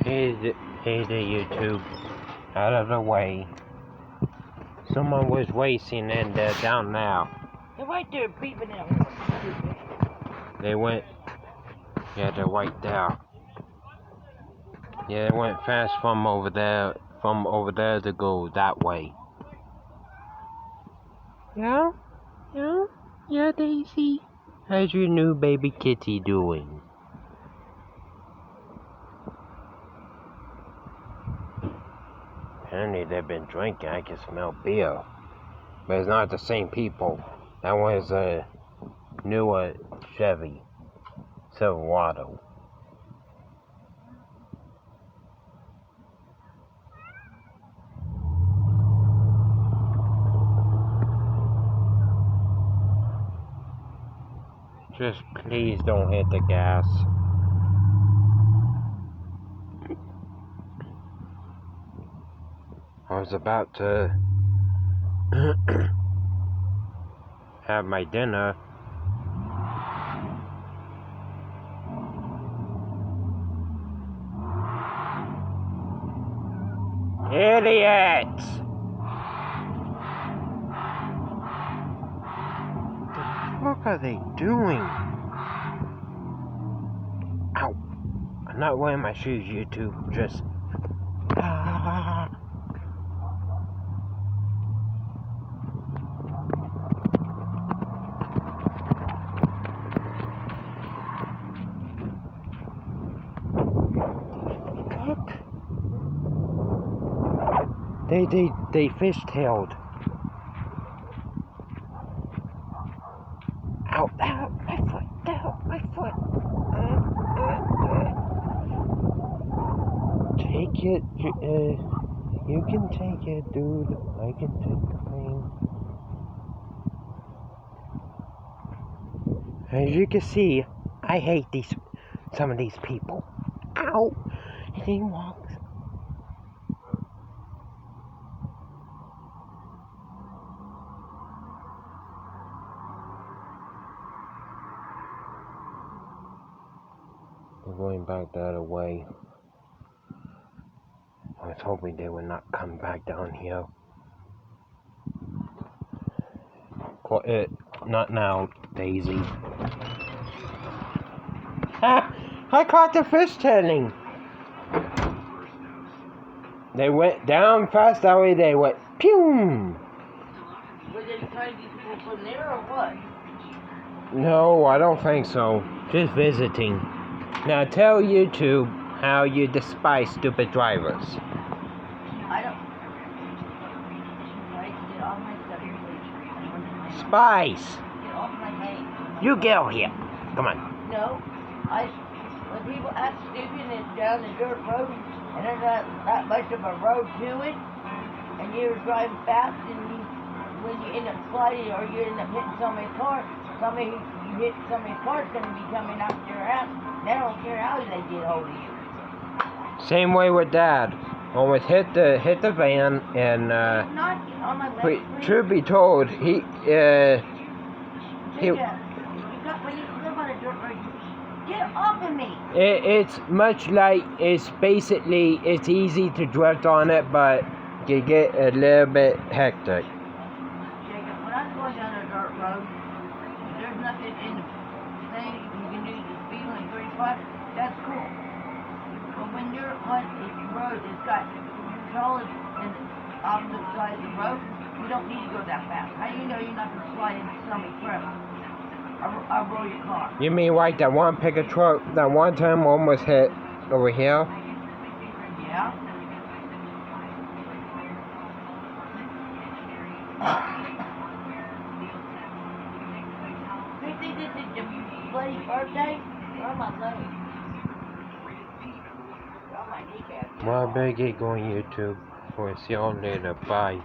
Hey there, YouTube. Out of the way. Someone was racing and they're down now. They're right there, peeping out. They went. Yeah, they're right there. Yeah, they went fast from over there to go that way. Yeah? Yeah? Yeah, Daisy? How's your new baby kitty doing? Apparently they've been drinking. I can smell beer. But it's not the same people. That was a newer Chevy Silverado. Just please don't hit the gas. I was about to have my dinner. Idiots! What the fuck are they doing? Ow! I'm not wearing my shoes, YouTube. Just... They fishtailed. Ow, ow, my foot, ow, my foot. Take it, you can take it, dude. I can take the pain. As you can see, I hate some of these people. Ow! He walks. We're going back the other way. I was hoping they would not come back down here. Not now, Daisy. Ah! I caught the fish tailing! They went down fast that way, they went pew! Were they trying to get people from there or what? No, I don't think so. Just visiting. Now tell YouTube how you despise stupid drivers. I don't. Right, get off my stuff. Spice! Get off my name. You get over here. Come on. No, when people act stupid and it's down the dirt road and there's not that much of a road to it, and you're driving fast and when you end up sliding or you end up hitting somebody's car, you hit somebody's car's going to be coming out your ass. They don't care how they get hold of you. Same way with Dad. Almost hit the van and Not on my leg, truth be told, he Get off of me! It's much like, it's easy to drift on it, but you get a little bit hectic. Jacob, when I'm going down a dirt road, there's nothing in the thing you can do to speed limit 35, that's cool. But when you're on a road that's got control in the opposite side of the road, you don't need to go that fast. How do you know you're not going to slide into somebody's crevice? I'll roll your car. You mean like that one pickup truck that one time almost hit over here? Yeah. You think this is your bloody birthday? Or my leg? Or my kneecap? Well, I better get going, YouTube. For see y'all later. Bye.